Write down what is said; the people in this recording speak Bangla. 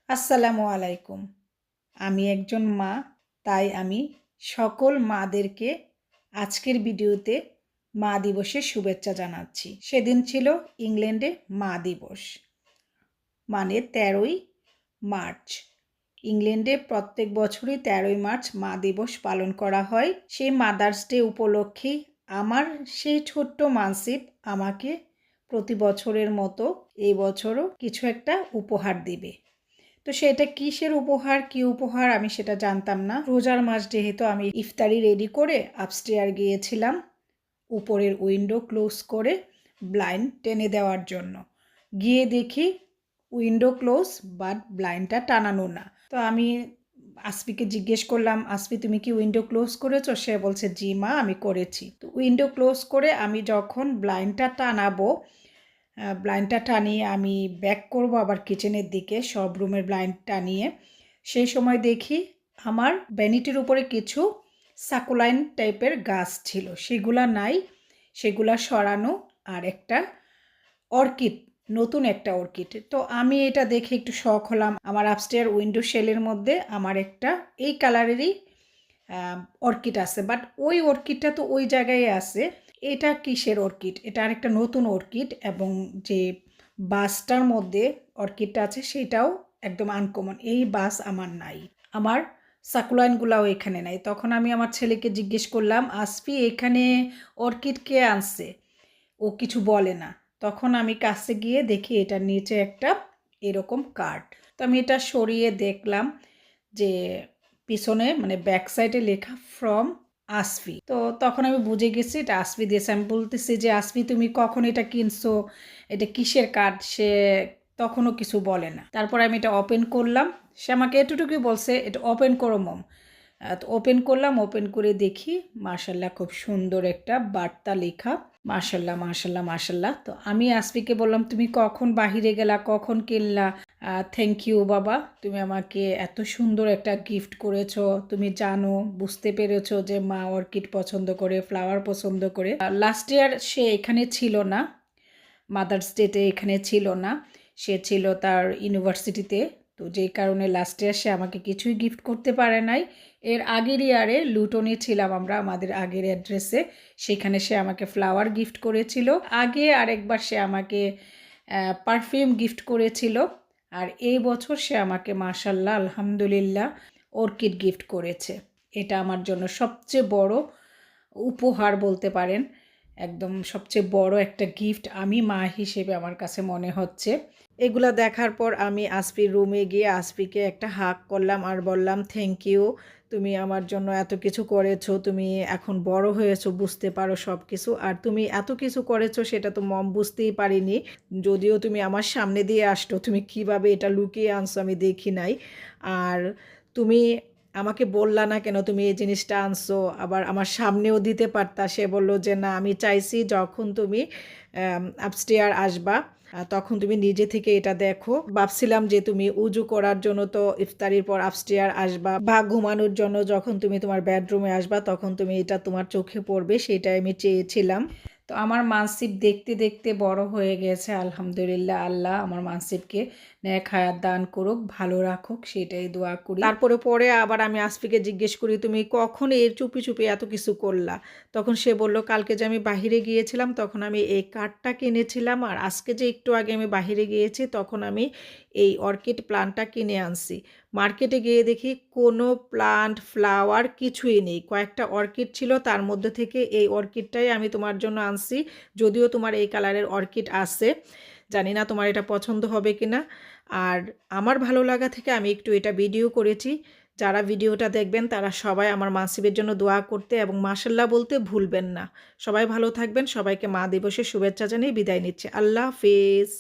আসসালামু আলাইকুম। আমি একজন মা, তাই আমি সকল মাদেরকে আজকের ভিডিওতে মা দিবসের শুভেচ্ছা জানাচ্ছি। সেদিন ছিল ইংল্যান্ডে মা দিবস, মানে ১৩ই মার্চ। ইংল্যান্ডে প্রত্যেক বছরই ১৩ই মার্চ মা দিবস পালন করা হয়। সেই মাদার্স ডে উপলক্ষেই আমার সেই ছোট্ট মানসিব আমাকে প্রতি বছরের মতো এই বছরও কিছু একটা উপহার দিবে। তো সেটা কিসের উপহার, কি উপহার আমি সেটা জানতাম না। রোজার মাস যেহেতু আমি ইফতারি রেডি করে আপস্টেয়ার গিয়েছিলাম উপরের উইন্ডো ক্লোজ করে ব্লাইন্ড টেনে দেওয়ার জন্য। গিয়ে দেখি উইন্ডো ক্লোজ বাট ব্লাইন্ডটা টানানো না। তো আমি আসফিকে জিজ্ঞেস করলাম, আসফি তুমি কি উইন্ডো ক্লোজ করেছো? সে বলছে জি মা আমি করেছি। তো উইন্ডো ক্লোজ করে আমি যখন ব্লাইন্ডটা টানাবো, ব্লাইন্ডটা টানিয়ে আমি ব্যাক করব আবার কিচেনের দিকে সব রুমের ব্লাইন্ড টানিয়ে, সেই সময় দেখি আমার ভ্যানিটির উপরে কিছু সাকুলাইন টাইপের গাছ ছিল, সেগুলা নাই, সেগুলা সরানো। আর একটা অর্কিড, নতুন একটা অর্কিড। তো আমি এটা দেখে একটু শখ হলাম। আমার আপস্টেয়ার উইন্ডো শেলের মধ্যে আমার একটা এই কালারেরই অর্কিড আছে, বাট ওই অর্কিডটা তো ওই জায়গায় আছে। এটা কিসের অর্কিড? এটা আরেকটা নতুন অর্কিড, এবং যে বাসটার মধ্যে অর্কিডটা আছে সেটাও একদম আনকমন। এই বাস আমার নাই, আমার সাকুলাইনগুলাও এখানে নাই। তখন আমি আমার ছেলেকে জিজ্ঞেস করলাম, আসফি এখানে অর্কিড কে আনছে? ও কিছু বলে না। তখন আমি কাছে গিয়ে দেখি এটার নিচে একটা এরকম কার্ড। তো আমি এটা সরিয়ে দেখলাম যে পিছনে মানে ব্যাক সাইডে লেখা ফ্রম আসফি। তো তখন আমি বুঝে গেছি এটা আসফি দিয়েছে। আমি বলতেছি যে আসফি তুমি কখন এটা কিনছো, এটা কিসের কার্ড? সে তখনও কিছু বলে না। তারপর আমি এটা ওপেন করলাম, সে আমাকে এতটুকুই বলছে এটা ওপেন করো মম। তো ওপেন করলাম, ওপেন করে দেখি মাশাল্লাহ খুব সুন্দর একটা বার্তা লেখা, মাশাল্লাহ মাশাল্লাহ মাশাল্লাহ। তো আমি আসফিকে বললাম তুমি কখন বাহিরে গেলা, কখন কিনলা? থ্যাংক ইউ বাবা, তুমি আমাকে এত সুন্দর একটা গিফট করেছো। তুমি জানো, বুঝতে পেরেছো যে মা অর্কিড পছন্দ করে, ফ্লাওয়ার পছন্দ করে। লাস্ট ইয়ার সে এখানে ছিল না, মাদার্স ডেতে এখানে ছিল না, সে ছিল তার ইউনিভার্সিটিতে। তো যেই কারণে লাস্ট ইয়ার সে আমাকে কিছুই গিফট করতে পারে নাই। এর আগের ইয়ারে লুটনে ছিলাম আমরা আমাদের আগের অ্যাড্রেসে, সেখানে সে আমাকে ফ্লাওয়ার গিফট করেছিল। আগে আরেকবার সে আমাকে পারফিউম গিফট করেছিল। আর এই বছর সে আমাকে মাশাল্লাহ আলহামদুলিল্লাহ অর্কিড গিফট করেছে। এটা আমার জন্য সবচেয়ে বড় উপহার বলতে পারেন, একদম সবচেয়ে বড় একটা গিফট আমি মা হিসেবে আমার কাছে মনে হচ্ছে। এগুলা দেখার পর আমি আসফির রুমে গিয়ে আসফিকে একটা হাগ করলাম আর বললাম থ্যাংক ইউ, তুমি আমার জন্য এত কিছু করেছো, তুমি এখন বড় হয়েছো, বুঝতে পারো সব কিছু। আর তুমি এত কিছু করেছো সেটা তো মম বুঝতেই পারিনি, যদিও তুমি আমার সামনে দিয়ে আসতো, তুমি কিভাবে এটা লুকিয়ে আনছো আমি দেখি নাই। আর তুমি আমাকে বললা না কেন তুমি এই জিনিসটা আনছো, আবার আমার সামনেও দিতে পারতা। সে বলল যে না আমি চাইছি যখন তুমি আপস্টেয়ার আসবা তখন তুমি নিজে থেকে এটা দেখো। ভাবছিলাম যে তুমি উজু করার জন্য তো ইফতারির পর আপস্টেয়ার আসবা, বা ঘুমানোর জন্য যখন তুমি তোমার বেডরুমে আসবা তখন তুমি এটা তোমার চোখে পড়বে, সেটাই আমি চেয়েছিলাম। তো আমার মানসিব দেখতে দেখতে বড় হয়ে গেছে আলহামদুলিল্লাহ। আল্লাহ আমার মানসিবকে নেক হায়াত দান করুক, ভালো রাখুক, সেটাই দোয়া করি। তারপরে পরে আবার আমি আসফিকে জিজ্ঞেস করি তুমি কখন এর চুপি চুপি এত কিছু করলা? তখন সে বলল কালকে যে আমি বাহিরে গিয়েছিলাম তখন আমি এই কার্ডটা কিনেছিলাম, আর আজকে যে একটু আগে আমি বাহিরে গিয়েছি তখন আমি এই অর্কিড প্লান্টটা কিনে আনছি। মার্কেটে গিয়ে দেখি কোনো প্লান্ট ফ্লাওয়ার কিছুই নেই, কয়েকটা অর্কিড ছিল, তার মধ্যে থেকে এই অর্কিডটাই আমি তোমার জন্য আনছি। যদিও তোমার এই কালারের অর্কিড আছে, জানি না তোমার এটা পছন্দ হবে কিনা। আর আমার ভালো লাগা থেকে আমি একটু এটা ভিডিও করেছি। যারা ভিডিওটা দেখবেন তারা সবাই আমার মানসিবের জন্য দোয়া করতে এবং মাশাল্লাহ বলতে ভুলবেন না। সবাই ভালো থাকবেন, সবাইকে মা দিবসের শুভেচ্ছা জানিয়ে বিদায় নিচ্ছে। আল্লাহ হাফেজ।